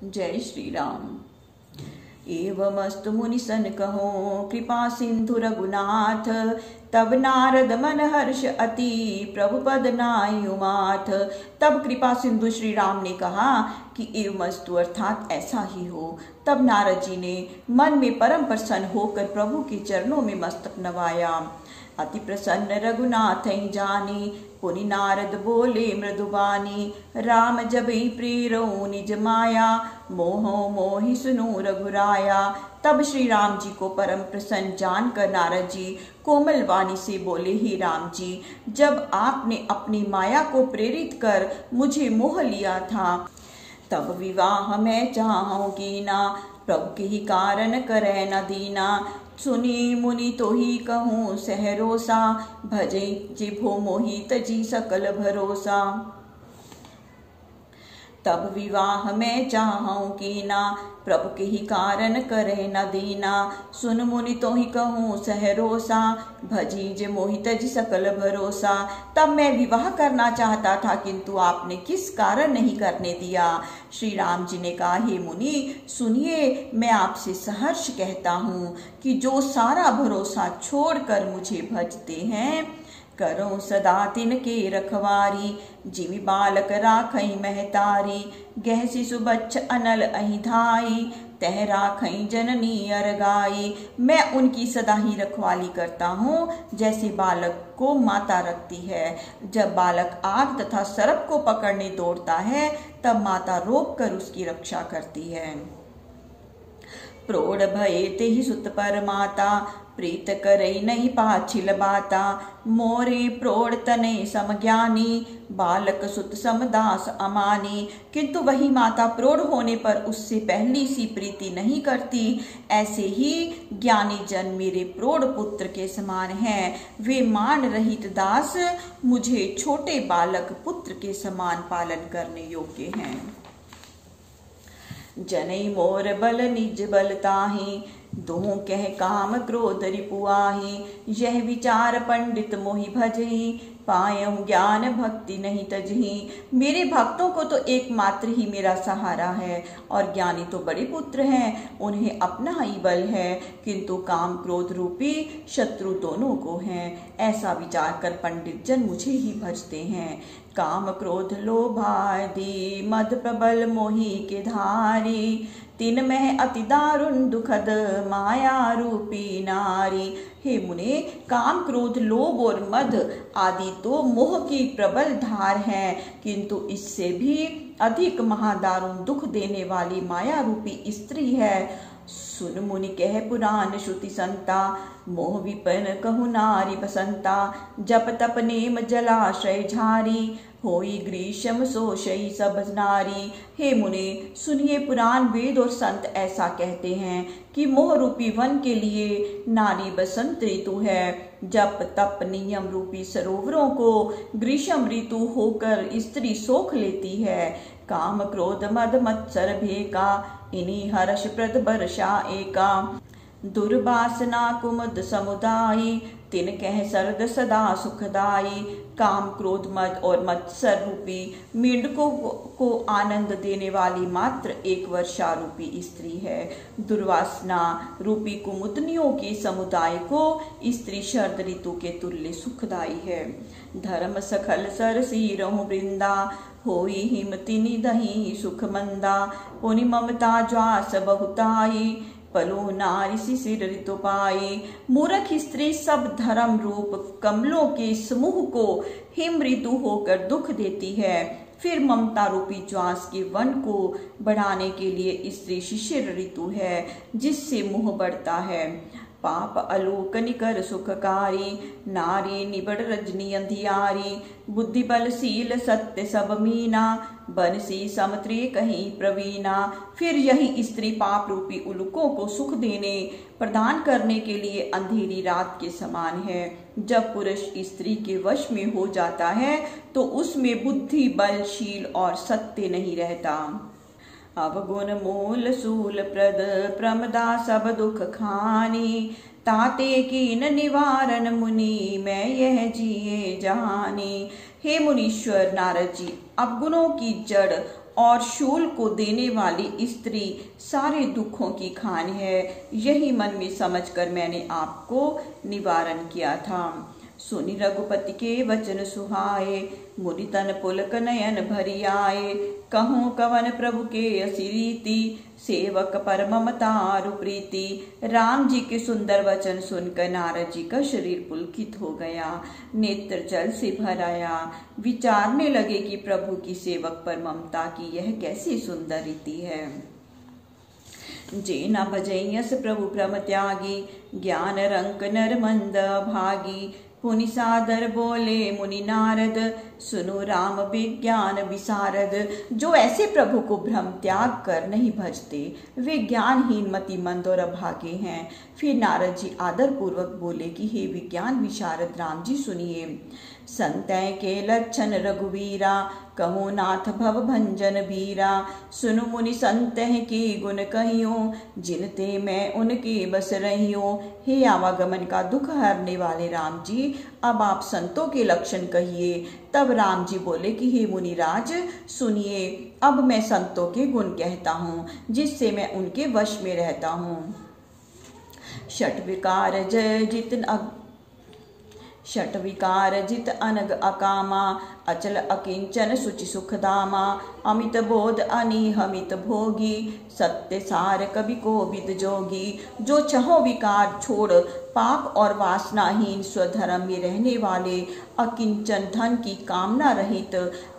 जय श्री राम। एवमस्तु मुनि सन कहो कृपा सिंधु रघुनाथ, तब नारद मन हर्ष अति प्रभु पद नाई माथ। तब कृपा सिंधु श्री राम ने कहा कि एवमस्तु अर्थात ऐसा ही हो। तब नारद जी ने मन में परम प्रसन्न होकर प्रभु के चरणों में मस्तक नवाया। अति प्रसन्न रघुनाथ जानी, पुनि नारद बोले मृदुबानी। राम जबहि प्रेरो निज माया, मोहो मोहि सुनो रघुराया। तब श्री राम जी को परम प्रसन्न जानकर नारद जी कोमल वाणी से बोले, हे राम जी, जब आपने अपनी माया को प्रेरित कर मुझे मोह लिया था, तब विवाह मैं चाहूँगी ना, प्रभु के ही कारण करे न दीना। सुनी मुनि तो ही कहूँ सहरोसा, भजे जिभो मोहि तजी सकल भरोसा। तब विवाह मैं चाहूँ की ना, प्रभु के ही कारण करे न दीना। सुन मुनि तो ही कहूँ सहरोसा, भजी जे मोहि तज सकल भरोसा। तब मैं विवाह करना चाहता था, किंतु आपने किस कारण नहीं करने दिया। श्री राम जी ने कहा, हे मुनि सुनिए, मैं आपसे सहर्ष कहता हूँ कि जो सारा भरोसा छोड़कर मुझे भजते हैं, करो सदा तिनके रखवारी। जिमि बालक राखई महतारी, गह शिशु बच्च अनल अहि धाई, तह राखई जननी अरगाई। मैं उनकी सदा ही रखवाली करता हूँ, जैसे बालक को माता रखती है। जब बालक आग तथा सर्प को पकड़ने दौड़ता है, तब माता रोक कर उसकी रक्षा करती है। प्रोढ़ भये तेहि सुत पर माता, प्रीत करई नहीं पाछिल बाता। मोरे प्रोढ़ तने समज्ञानी, बालक सुत समदास अमानी। किंतु वही माता प्रौढ़ होने पर उससे पहली सी प्रीति नहीं करती। ऐसे ही ज्ञानी जन मेरे प्रौढ़ पुत्र के समान हैं। वे मान रहित दास मुझे छोटे बालक पुत्र के समान पालन करने योग्य हैं। जनई मोर बल निज बल ताहि, दोहु कह काम क्रोध रिपुआहि। यह विचार पंडित मोहि भजहि, पायहु ज्ञान भक्ति नहीं तजहि। मेरे भक्तों को तो एकमात्र ही मेरा सहारा है, और ज्ञानी तो बड़े पुत्र हैं, उन्हें अपना ही बल है, किंतु काम क्रोध रूपी शत्रु दोनों को हैं। ऐसा विचार कर पंडित जन मुझे ही भजते हैं। काम क्रोध लोभादि मद प्रबल मोहि के धारी, तिन में अति दारुण दुखद माया रूपी नारी। हे मुने, काम क्रोध लोभ और मद आदि तो मोह की प्रबल धार हैं, किंतु इससे भी अधिक महादारुण दुख देने वाली माया रूपी स्त्री है। सुन मुनि कह पुराण श्रुति संता, मोह विपन कहु नारी बसंता। जप तप नेम जलाशय झारी, होई ग्रीष्म सोशई सब नारी। हे मुने सुनिए, पुराण वेद और संत ऐसा कहते हैं कि मोह रूपी वन के लिए नारी बसंत ऋतु है। जप तप नियम रूपी सरोवरों को ग्रीष्म ऋतु होकर स्त्री सोख लेती है। काम क्रोध मद मत्सर भेका, इन्हीं हर्ष प्रद वर्षा एका। दुर्वासना कुमुद समुदायी, तिन कह सर्द सदा सुखदाई। काम क्रोध मद और मत्सर रूपी मेंढकों को आनंद देने वाली मात्र एक वर्षा रूपी स्त्री है। दुर्वासना रूपी कुमुदनियों के समुदाय को स्त्री शरद ऋतु के तुल्य सुखदाई है। धर्म सखल सरसी रहु वृंदा, होई हिमति निदहि सुख मंदा। पुनि ममता ज्वास बहुताई, पलो नारी शिशिर ऋतु पाई। मूर्ख स्त्री सब धर्म रूप कमलों के समूह को हिम ऋतु होकर दुख देती है। फिर ममता रूपी ज्वास के वन को बढ़ाने के लिए स्त्री शिशिर ऋतु है, जिससे मोह बढ़ता है। पाप अलोक निकर सुखकारी, नारी निबड़ रजनी अंधियारी। बुद्धि बलशील सत्य सब मीना, बनसी समत्री कहीं प्रवीणा। फिर यही स्त्री पाप रूपी उल्कों को सुख देने प्रदान करने के लिए अंधेरी रात के समान है। जब पुरुष स्त्री के वश में हो जाता है तो उसमें बुद्धि बलशील और सत्य नहीं रहता। अवगुण मूल सूल प्रद, प्रमदा सब दुख खानी। ताते कीन निवारण मुनि, मैं यह जिए जहानी। हे मुनीश्वर नारद जी, अवगुणों की जड़ और शूल को देने वाली स्त्री सारे दुखों की खान है। यही मन में समझकर मैंने आपको निवारण किया था। सुनि रघुपति के वचन सुहाए, मुनि तन पुलक नयन भरी आए। कहूँ कवन प्रभु के असी रीति, सेवक पर ममतारु प्रीति। राम जी के सुंदर वचन सुनकर नारद जी का शरीर पुलकित हो गया, नेत्र जल से भर आया। विचारने लगे कि प्रभु की सेवक पर ममता की यह कैसी सुंदर रीति है। जे न भजयस प्रभु प्रम त्यागी, ज्ञान रंक नर मंद भागी। पुनि सादर बोले मुनि नारद, सुनो राम विज्ञान विशारद। जो ऐसे प्रभु को भ्रम त्याग कर नहीं भजते, वे ज्ञानहीन मति मंद और अभागे हैं। फिर नारद जी आदर पूर्वक बोले कि हे विज्ञान विशारद राम जी सुनिए। संतय के लक्षण रघुवीरा, कहो नाथ भव भंजन बीरा। सुनु मुनि संतह के गुण कहियो, जिनते मैं उनके बस रहियो। हे आवागमन का दुख हरने वाले राम जी, अब आप संतों के लक्षण कहिए। तब राम जी बोले कि हे मुनिराज सुनिए, अब मैं संतों के गुण कहता हूँ, जिससे मैं उनके वश में रहता हूँ। षट विकार जित अनग अकामा, अचल अकिंचन सुचि सुखदामा। अमित बोध अनिहमित भोगी, सत्य सार कवि कोविद जोगी। जो छहों विकार छोड़ पाप और वासनाहीन स्वधर्म में रहने वाले, अकिंचन धन की कामना रहित,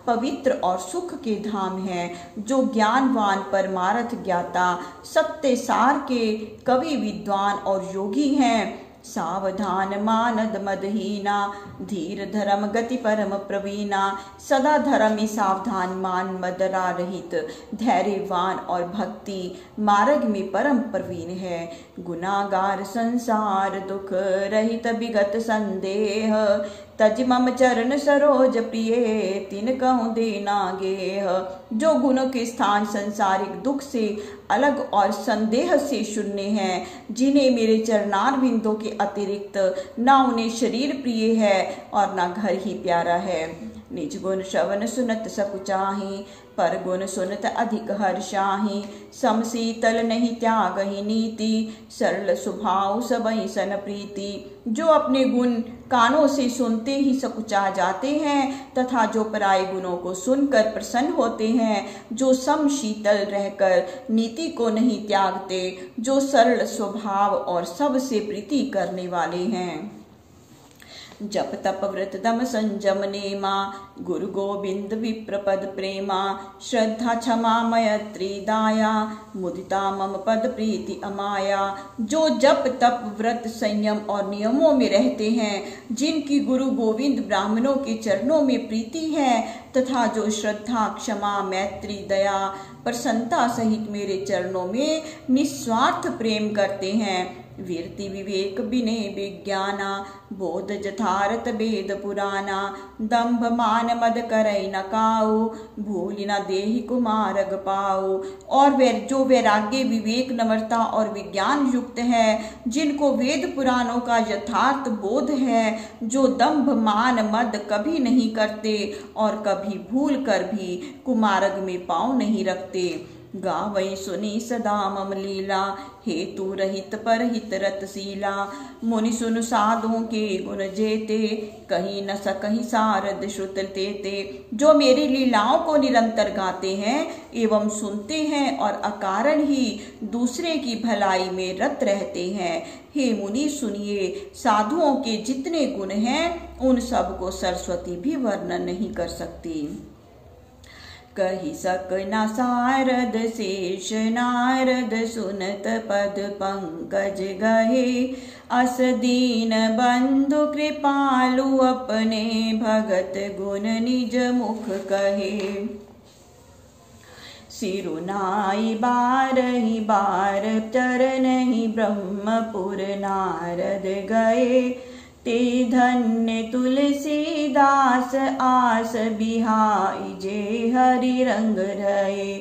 पवित्र और सुख के धाम है। जो ज्ञानवान परमार्थ ज्ञाता, सत्य सार के कवि विद्वान और योगी हैं। सावधान मानद मदहीना, धीर धर्म गति परम प्रवीणा। सदा धर्म में सावधान मान मदरा रहित, धैर्यवान और भक्ति मार्ग में परम प्रवीण है। गुनागार संसार दुख रहित विगत संदेह, तज मम चरण सरोज प्रिय, तिन कहूँ देना गेह। जो गुणों के स्थान संसारिक दुख से अलग और संदेह से शून्य हैं, जिन्हें मेरे चरणार बिंदों के अतिरिक्त ना उन्हें शरीर प्रिय है और ना घर ही प्यारा है। निज गुण श्रवण सुनत सकुचाही, पर गुण सुनत अधिक हर्षाही। समशीतल नहीं त्याग ही नीति, सरल स्वभाव सबई सन प्रीति। जो अपने गुण कानों से सुनते ही सकुचा जाते हैं, तथा जो पराये गुणों को सुनकर प्रसन्न होते हैं। जो समशीतल रहकर नीति को नहीं त्यागते, जो सरल स्वभाव और सबसे प्रीति करने वाले हैं। जप तप व्रत दम संजम नेमा, गुरु गोविंद विप्रपद प्रेमा। श्रद्धा क्षमा मैत्री दाया, मुदिता मम पद प्रीति अमाया। जो जप तप व्रत संयम और नियमों में रहते हैं, जिनकी गुरु गोविंद ब्राह्मणों के चरणों में प्रीति है, तथा जो श्रद्धा क्षमा मैत्री दया प्रसन्नता सहित मेरे चरणों में निस्वार्थ प्रेम करते हैं। वीरति विवेक विनय विज्ञाना, बोध जथारथ वेद पुराना। दंभ मान मद करई न काऊ, भूलि न देहि कुमारग पाऊ। और वे जो वैराग्य विवेक नम्रता और विज्ञान युक्त है, जिनको वेद पुराणों का यथार्थ बोध है, जो दंभ मान मद कभी नहीं करते और कभी भूल कर भी कुमारग में पाँव नहीं रखते। गावै सुनी सदा मम लीला, हेतु रहित परहित रतशीला। मुनि सुन साधुओं के गुण जेते, कहीं न सकहीं सारद श्रुत तेते। जो मेरी लीलाओं को निरंतर गाते हैं एवं सुनते हैं और अकारण ही दूसरे की भलाई में रत रहते हैं। हे मुनि सुनिए, साधुओं के जितने गुण हैं, उन सब को सरस्वती भी वर्णन नहीं कर सकती। कही सक न सारद शेष नारद, सुनत पद पंकज गहे। अस दीन बंधु कृपालु, अपने भगत गुण निज मुख कहे। सिरुनाई बारहि बार चरनहि, ब्रह्मपुर नारद गए। ते धन्य तुलसीदास, आस बिहाई जे हरि रंग रहे।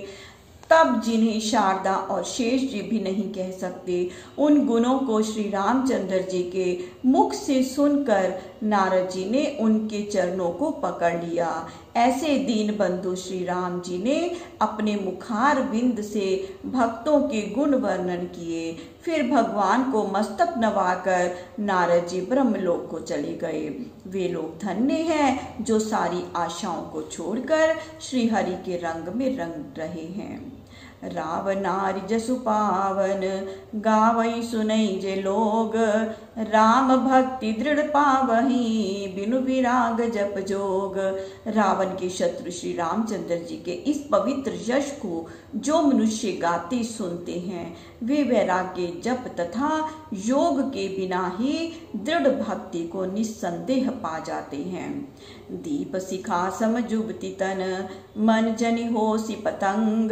तब जिन्हें शारदा और शेष जी भी नहीं कह सकते, उन गुणों को श्री रामचंद्र जी के मुख से सुनकर नारद जी ने उनके चरणों को पकड़ लिया। ऐसे दीन बंधु श्री राम जी ने अपने मुखार विंद से भक्तों के गुण वर्णन किए। फिर भगवान को मस्तक नवाकर नारद जी ब्रह्मलोक को चले गए। वे लोग धन्य हैं जो सारी आशाओं को छोड़कर श्री हरि के रंग में रंग रहे हैं। राव नारी जसु पावन गावई सुनई जे लोग, राम भक्ति दृढ़ पावही बिनु विराग जप जोग। रावण के शत्रु श्री रामचंद्र जी के इस पवित्र यश को जो मनुष्य गाते सुनते हैं वे वैराग्य जप तथा योग के बिना ही दृढ़ भक्ति को निस्संदेह पा जाते हैं। दीप शिखा समजुबति तन मन जनि होसी पतंग,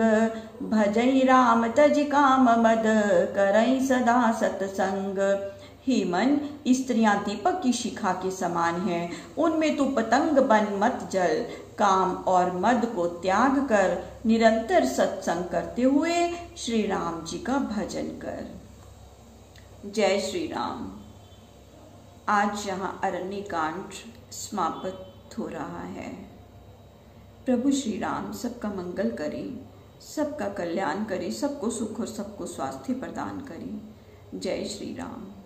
भजई राम तज काम मद करई सदा सतसंग। हे मन, स्त्रियां दीपक की शिखा के समान हैं, उनमें तू पतंग बन मत जल। काम और मद को त्याग कर निरंतर सत्संग करते हुए श्री राम जी का भजन कर। जय श्री राम। आज यहाँ अरण्य कांड समाप्त हो रहा है। प्रभु श्री राम सबका मंगल करें, सबका कल्याण करें, सबको सुख और सबको स्वास्थ्य प्रदान करें। जय श्री राम।